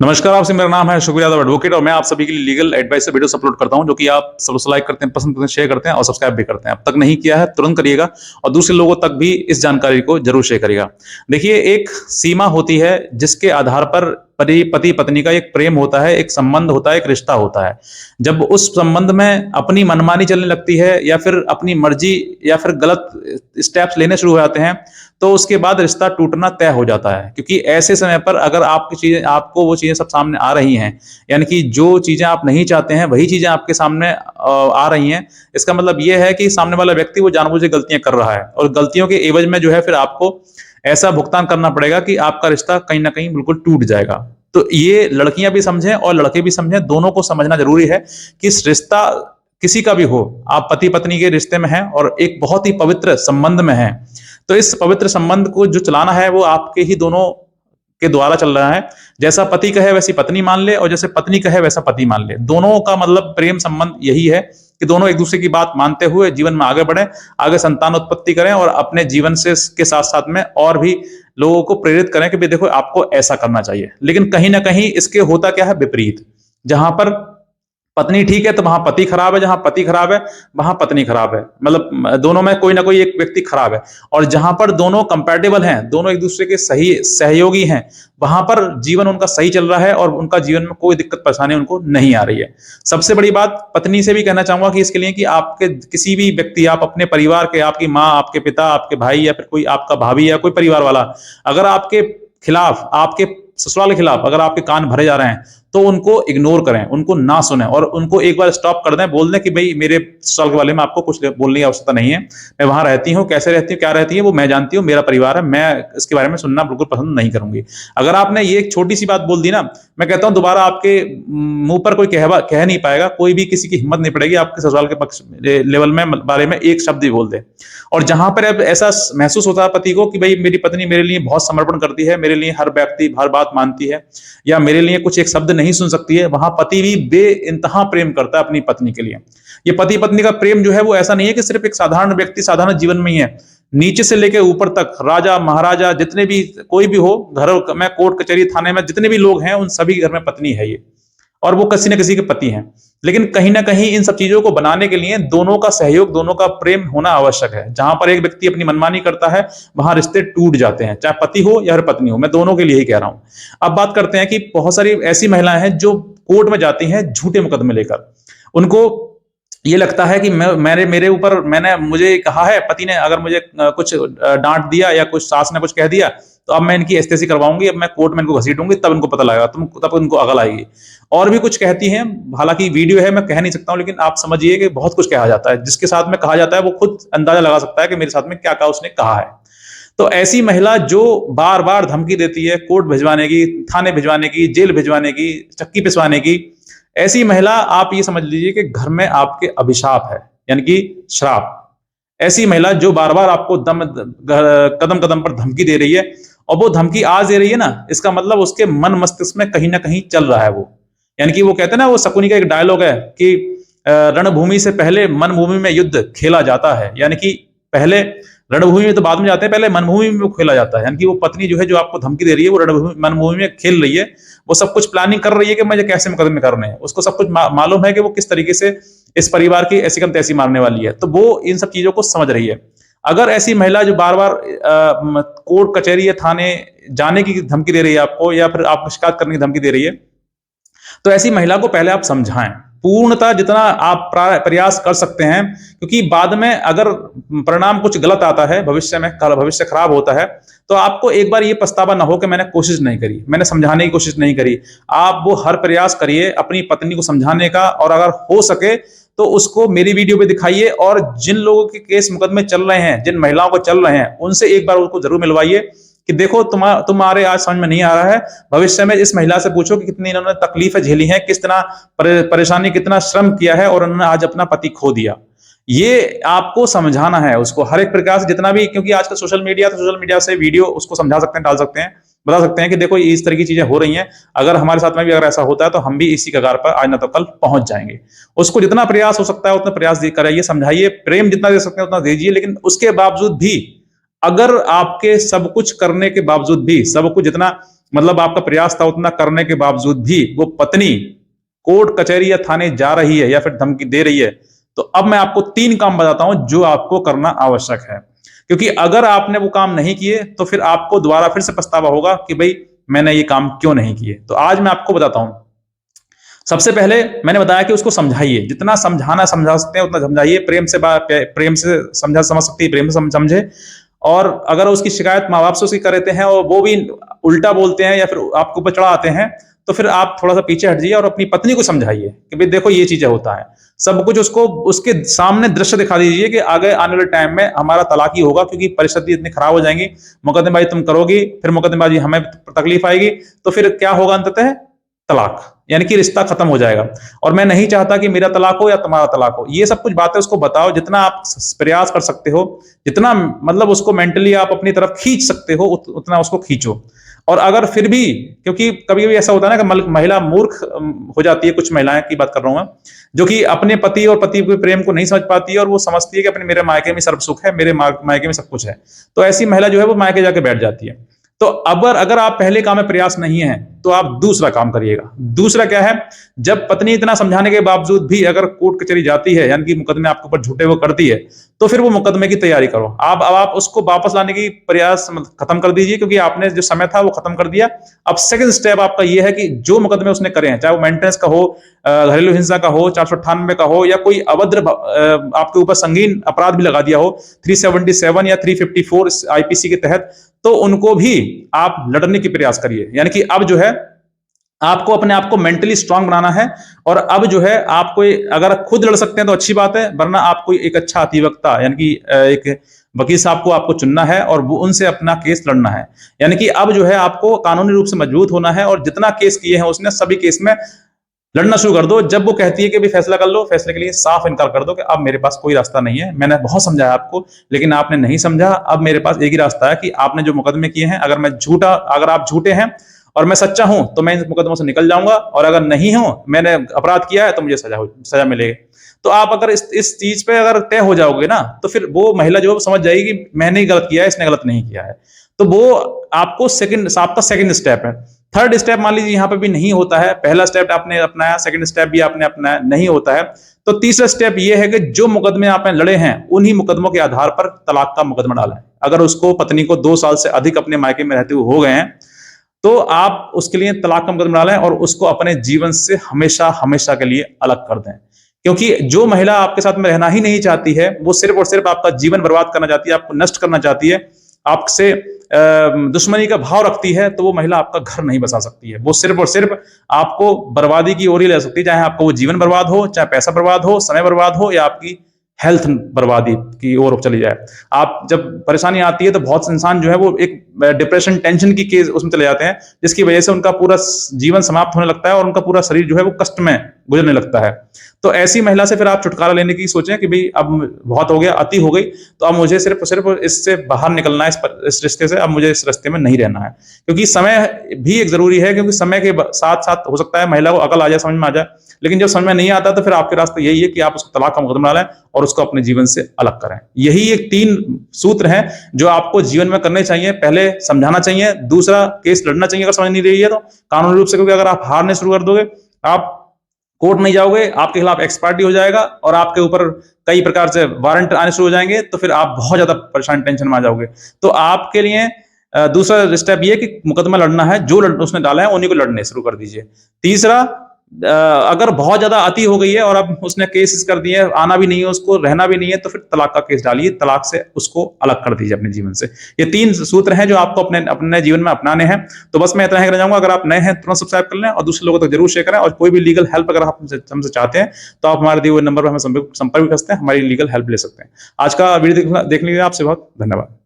नमस्कार, आपसे मेरा नाम है शुक्रिया यादव एडवोकेट और मैं आप सभी के लिए लीगल एडवाइस से वीडियोस अपलोड करता हूं जो कि आप सब लाइक करते हैं, पसंद करते हैं, शेयर करते हैं और सब्सक्राइब भी करते हैं। अब तक नहीं किया है तुरंत करिएगा और दूसरे लोगों तक भी इस जानकारी को जरूर शेयर करिएगा। देखिए, एक सीमा होती है जिसके आधार पर पति पत्नी का एक प्रेम होता है, एक संबंध होता है, एक रिश्ता होता है। जब उस संबंध में अपनी मनमानी चलने लगती है या फिर अपनी मर्जी या फिर गलत स्टेप्स लेने शुरू हो जाते हैं तो उसके बाद रिश्ता टूटना तय हो जाता है। क्योंकि ऐसे समय पर अगर आपको वो चीजें सब सामने आ रही हैं, यानी कि जो चीजें आप नहीं चाहते हैं वही चीजें आपके सामने आ रही हैं, इसका मतलब ये है कि सामने वाला व्यक्ति वो जानबूझ के गलतियां कर रहा है और गलतियों के एवज में जो है फिर आपको ऐसा भुगतान करना पड़ेगा कि आपका रिश्ता कहीं ना कहीं बिल्कुल टूट जाएगा। तो ये लड़कियां भी समझें और लड़के भी समझें, दोनों को समझना जरूरी है कि इस रिश्ता किसी का भी हो, आप पति पत्नी के रिश्ते में हैं और एक बहुत ही पवित्र संबंध में हैं, तो इस पवित्र संबंध को जो चलाना है वो आपके ही दोनों के द्वारा चल रहा है। जैसा पति कहे वैसी पत्नी मान ले और जैसे पत्नी कहे वैसा पति मान ले। दोनों का मतलब प्रेम संबंध यही है कि दोनों एक दूसरे की बात मानते हुए जीवन में आगे बढ़े, आगे संतान उत्पत्ति करें और अपने जीवन से के साथ साथ में और भी लोगों को प्रेरित करें कि भाई देखो आपको ऐसा करना चाहिए। लेकिन कहीं ना कहीं इसके होता क्या है, विपरीत। जहां पर पत्नी ठीक है तो वहां पति खराब है, जहां पति खराब है वहां पत्नी खराब है, मतलब दोनों में कोई ना कोई एक व्यक्ति खराब है। और जहां पर दोनों कंपैटिबल हैं, दोनों एक दूसरे के सही सहयोगी हैं, वहां पर जीवन उनका सही चल रहा है और उनका जीवन में कोई दिक्कत परेशानी उनको नहीं आ रही है। सबसे बड़ी बात पत्नी से भी कहना चाहूंगा कि इसके लिए कि आपके किसी भी व्यक्ति, आप अपने परिवार के, आपकी माँ, आपके पिता, आपके भाई या फिर कोई आपका भाभी या कोई परिवार वाला अगर आपके खिलाफ, आपके ससुराल के खिलाफ अगर आपके कान भरे जा रहे हैं तो उनको इग्नोर करें, उनको ना सुने और उनको एक बार स्टॉप कर दें। बोल दें कि भाई मेरे ससुराल के बारे में आपको कुछ बोलने की आवश्यकता नहीं है, मैं वहां रहती हूँ, कैसे रहती हूँ, क्या रहती है वो मैं जानती हूँ, मेरा परिवार है, मैं इसके बारे में सुनना बिल्कुल पसंद नहीं करूंगी। अगर आपने ये एक छोटी सी बात बोल दी ना, मैं कहता हूं दोबारा आपके मुंह पर कोई कह नहीं पाएगा, कोई भी किसी की हिम्मत नहीं पड़ेगी आपके ससुराल के पक्ष लेवल में बारे में एक शब्द भी बोल दे। और जहां पर अब ऐसा महसूस होता है पति को कि भाई मेरी पत्नी मेरे लिए बहुत समर्पण करती है, मेरे लिए हर व्यक्ति हर बात मानती है या मेरे लिए कुछ एक शब्द नहीं सुन सकती है, वहां पति भी बेइंतहा प्रेम करता है अपनी पत्नी के लिए। ये पति पत्नी का प्रेम जो है वो ऐसा नहीं है कि सिर्फ एक साधारण व्यक्ति साधारण जीवन में ही है, नीचे से लेकर ऊपर तक राजा महाराजा जितने भी कोई भी हो, घर में कोर्ट कचहरी थाने में जितने भी लोग हैं उन सभी घर में पत्नी है ये, और वो किसी न किसी के पति हैं। लेकिन कहीं ना कहीं इन सब चीजों को बनाने के लिए दोनों का सहयोग, दोनों का प्रेम होना आवश्यक है। जहां पर एक व्यक्ति अपनी मनमानी करता है वहां रिश्ते टूट जाते हैं, चाहे पति हो या फिर पत्नी हो, मैं दोनों के लिए ही कह रहा हूं। अब बात करते हैं कि बहुत सारी ऐसी महिलाएं हैं जो कोर्ट में जाती हैं झूठे मुकदमे लेकर। उनको ये लगता है कि मेरे ऊपर मुझे कहा है पति ने, अगर मुझे कुछ डांट दिया या कुछ सास ने कुछ कह दिया तो अब मैं इनकी एस्तेसी करवाऊंगी, अब मैं कोर्ट में इनको घसीटूंगी, तब इनको पता लगेगा, तब इनको अकल आएगी। और भी कुछ कहती हैं, हालांकि वीडियो है मैं कह नहीं सकता हूं, लेकिन आप समझिए कि बहुत कुछ कहा जाता है। जिसके साथ में कहा जाता है वो खुद अंदाजा लगा सकता है कि मेरे साथ में क्या क्या उसने कहा है। तो ऐसी महिला जो बार बार धमकी देती है कोर्ट भिजवाने की, थाने भिजवाने की, जेल भिजवाने की, चक्की पिसवाने की, ऐसी महिला आप ये समझ लीजिए कि घर में आपके अभिशाप है, यानी कि श्राप। ऐसी महिला जो बार बार आपको कदम कदम पर धमकी दे रही है, और वो धमकी आज दे रही है ना, इसका मतलब उसके मन मस्तिष्क में कहीं ना कहीं चल रहा है वो। यानी कि वो कहते हैं ना, वो शकुनी का एक डायलॉग है कि रणभूमि से पहले मनभूमि में युद्ध खेला जाता है। यानी कि पहले रणभूमि में तो बाद में जाते हैं, पहले मनभूमि में वो खेला जाता है। यानी कि वो पत्नी जो है, जो आपको धमकी दे रही है, वो मनभूमि में खेल रही है, वो सब कुछ प्लानिंग कर रही है कि मुझे कैसे मुकदमे करने हैं। उसको सब कुछ मालूम है कि वो किस तरीके से इस परिवार की ऐसी कम तैसी मारने वाली है, तो वो इन सब चीजों को समझ रही है। अगर ऐसी महिला जो बार बार कोर्ट कचहरी या थाने जाने की धमकी दे रही है आपको, या फिर आपको शिकायत करने की धमकी दे रही है, तो ऐसी महिला को पहले आप समझाएं पूर्णतः जितना आप प्रयास कर सकते हैं। क्योंकि बाद में अगर परिणाम कुछ गलत आता है, भविष्य में भविष्य खराब होता है, तो आपको एक बार ये पछतावा ना हो कि मैंने कोशिश नहीं करी, मैंने समझाने की कोशिश नहीं करी। आप वो हर प्रयास करिए अपनी पत्नी को समझाने का, और अगर हो सके तो उसको मेरी वीडियो पे दिखाइए, और जिन लोगों के केस मुकदमे चल रहे हैं, जिन महिलाओं को चल रहे हैं, उनसे एक बार उसको जरूर मिलवाइए कि देखो तुम्हारे आज समझ में नहीं आ रहा है, भविष्य में इस महिला से पूछो कि कितनी इन्होंने तकलीफें झेली हैं, किस तरह परेशानी, कितना श्रम किया है, और उन्होंने आज अपना पति खो दिया। ये आपको समझाना है उसको हर एक प्रकार से, जितना भी, क्योंकि आजकल सोशल मीडिया से वीडियो उसको समझा सकते हैं, डाल सकते हैं, बता सकते हैं कि देखो इस तरह की चीजें हो रही हैं, अगर हमारे साथ में भी अगर ऐसा होता है तो हम भी इसी कगार पर आज ना तो कल पहुंच जाएंगे। उसको जितना प्रयास हो सकता है उतना प्रयास कराइए, समझाइए, प्रेम जितना दे सकते हैं उतना दीजिए। लेकिन उसके बावजूद भी, अगर आपके सब कुछ करने के बावजूद भी, सब कुछ जितना मतलब आपका प्रयास था उतना करने के बावजूद भी वो पत्नी कोर्ट कचहरी या थाने जा रही है या फिर धमकी दे रही है, तो अब मैं आपको 3 काम बताता हूं जो आपको करना आवश्यक है। क्योंकि अगर आपने वो काम नहीं किए तो फिर आपको दोबारा फिर से पछतावा होगा कि भाई मैंने ये काम क्यों नहीं किए। तो आज मैं आपको बताता हूं। सबसे पहले मैंने बताया कि उसको समझाइए, जितना समझाना समझा सकते हैं उतना समझाइए, प्रेम से समझ सकती है, प्रेम से समझे। और अगर उसकी शिकायत माँ बाप से उसकी कर देते हैं और वो भी उल्टा बोलते हैं या फिर आपके ऊपर चढ़ा आते हैं, तो फिर आप थोड़ा सा पीछे हट जाइए और अपनी पत्नी को समझाइए कि भाई देखो ये चीजें होता है। सब कुछ उसको उसके सामने दृश्य दिखा दीजिए कि आगे आने वाले टाइम में हमारा तलाक ही होगा, क्योंकि परिस्थिति इतनी खराब हो जाएंगी, मुकदमेबाजी तुम करोगी, फिर मुकदमेबाजी हमें तकलीफ आएगी, तो फिर क्या होगा अंततः तलाक, यानी कि रिश्ता खत्म हो जाएगा। और मैं नहीं चाहता कि मेरा तलाक हो या तुम्हारा तलाक हो। ये सब कुछ बातें उसको बताओ, जितना आप प्रयास कर सकते हो, जितना मतलब उसको मेंटली आप अपनी तरफ खींच सकते हो उतना उसको खींचो। और अगर फिर भी, क्योंकि कभी कभी ऐसा होता है ना कि महिला मूर्ख हो जाती है, कुछ महिलाएं की बात कर रहा हूं मैं, जो कि अपने पति और पति के प्रेम को नहीं समझ पाती है और वो समझती है कि अपने मेरे मायके में सर्व सुख है, मेरे मायके में सब कुछ है। तो ऐसी महिला जो है वो मायके जाके बैठ जाती है। तो अगर आप पहले काम में प्रयास नहीं है तो आप दूसरा काम करिएगा। दूसरा क्या है, जब पत्नी इतना समझाने के बावजूद भी अगर कोर्ट कचहरी जाती है, यानी कि मुकदमे आपके ऊपर झूठे वो करती है, तो फिर वो मुकदमे की तैयारी करो। आप उसको वापस लाने की प्रयास खत्म कर दीजिए, क्योंकि आपने जो समय था वो खत्म कर दिया। अब सेकंड स्टेप आपका ये है कि जो मुकदमे उसने करे हैं, चाहे वो मेंटेनेंस का हो, घरेलू हिंसा का हो, 498 का हो, या कोई अभद्र आपके ऊपर संगीन अपराध भी लगा दिया हो 377 या 354 आईपीसी के तहत, तो उनको भी आप लड़ने की प्रयास करिए। यानी कि अब जो है आपको अपने आप को मेंटली स्ट्रांग बनाना है। और अब जो है आपको, अगर खुद लड़ सकते हैं तो अच्छी बात है, वरना आपको एक अच्छा अधिवक्ता यानी कि एक वकील साहब को आपको चुनना है और वो उनसे अपना केस लड़ना है। यानी कि अब जो है आपको कानूनी रूप से मजबूत होना है और जितना केस किए हैं उसने सभी केस में लड़ना शुरू कर दो। जब वो कहती है कि भी फैसला कर लो, फैसले के लिए साफ इनकार कर दो कि अब मेरे पास कोई रास्ता नहीं है, मैंने बहुत समझाया आपको लेकिन आपने नहीं समझा, अब मेरे पास एक ही रास्ता है कि आपने जो मुकदमे किए हैं, अगर आप झूठे हैं और मैं सच्चा हूं तो मैं इन मुकदमों से निकल जाऊंगा, और अगर नहीं हूं, मैंने अपराध किया है, तो मुझे सजा मिलेगी। तो आप अगर इस चीज पे अगर तय हो जाओगे ना, तो फिर वो महिला जो समझ जाएगी कि मैंने ही गलत किया है, इसने गलत नहीं किया है। तो वो आपका सेकंड स्टेप है। थर्ड स्टेप मान लीजिए यहां पे भी नहीं होता है, पहला स्टेप आपने अपनाया, सेकंड स्टेप भी आपने अपनाया, नहीं होता है, तो तीसरा स्टेप ये है कि जो मुकदमे आपने लड़े हैं उन्हीं मुकदमों के आधार पर तलाक का मुकदमा डालें। अगर उसको पत्नी को 2 साल से अधिक अपने मायके में रहते हुए हो गए हैं, तो आप उसके लिए तलाक का मुकदमा डालें और उसको अपने जीवन से हमेशा हमेशा के लिए अलग कर दें। क्योंकि जो महिला आपके साथ में रहना ही नहीं चाहती है, वो सिर्फ और सिर्फ आपका जीवन बर्बाद करना चाहती है, आपको नष्ट करना चाहती है, आपसे दुश्मनी का भाव रखती है, तो वो महिला आपका घर नहीं बसा सकती है। वो सिर्फ और सिर्फ आपको बर्बादी की ओर ही ले सकती है, चाहे आपका वो जीवन बर्बाद हो, चाहे पैसा बर्बाद हो, समय बर्बाद हो, या आपकी हेल्थ बर्बादी की ओर चली जाए। आप जब परेशानी आती है तो बहुत से इंसान जो है वो एक डिप्रेशन, टेंशन की केस उसमें चले जाते हैं, जिसकी वजह से उनका पूरा जीवन समाप्त होने लगता है और उनका पूरा शरीर जो है वो कष्ट में गुजरने लगता है। तो ऐसी महिला से फिर आप छुटकारा लेने की सोचें कि भाई अब बहुत हो गया, अति हो गई, तो अब मुझे सिर्फ इससे बाहर निकलना है, इस रिश्ते से, अब मुझे इस रिश्ते में नहीं रहना है। क्योंकि समय भी एक जरूरी है, क्योंकि समय के साथ साथ हो सकता है महिला को अकल आ जाए, समझ में आ जाए, लेकिन जब समझ में नहीं आता तो फिर आपके रास्ते यही है कि आप उसको तलाक का मुकदमा डालें और उसको अपने जीवन से अलग करें। यही एक 3 सूत्र हैं जो आपको जीवन में करने चाहिए। पहले समझाना चाहिए, दूसरा केस लड़ना चाहिए अगर समझ नहीं रही है तो कानूनी रूप से, क्योंकि अगर आप हारने शुरू कर दोगे, आप कोर्ट नहीं जाओगे, आपके खिलाफ एक्सपार्टी हो जाएगा और आपके ऊपर कई प्रकार से वारंट आने शुरू हो जाएंगे, तो फिर आप बहुत ज्यादा परेशान, टेंशन में आ जाओगे। तो आपके लिए दूसरा स्टेप ये कि मुकदमा लड़ना है, जो उसने डाला है उन्हीं को लड़ने शुरू कर दीजिए। तीसरा, अगर बहुत ज्यादा अति हो गई है और अब उसने केस कर दिए, आना भी नहीं है उसको, रहना भी नहीं है, तो फिर तलाक का केस डालिए, तलाक से उसको अलग कर दीजिए अपने जीवन से। ये 3 सूत्र हैं जो आपको अपने जीवन में अपनाने हैं। तो बस मैं इतना ही कहना चाहूंगा, अगर आप नए हैं तुरंत सब्सक्राइब कर लें और दूसरे लोगों तक जरूर शेयर करें। और कोई भी लीगल हेल्प अगर आप हमसे चाहते हैं तो आप हमारे दिए हुए नंबर पर हमें संपर्क कर सकते हैं, हमारी लीगल हेल्प ले सकते हैं। आज का वीडियो देखने के लिए आपसे बहुत धन्यवाद।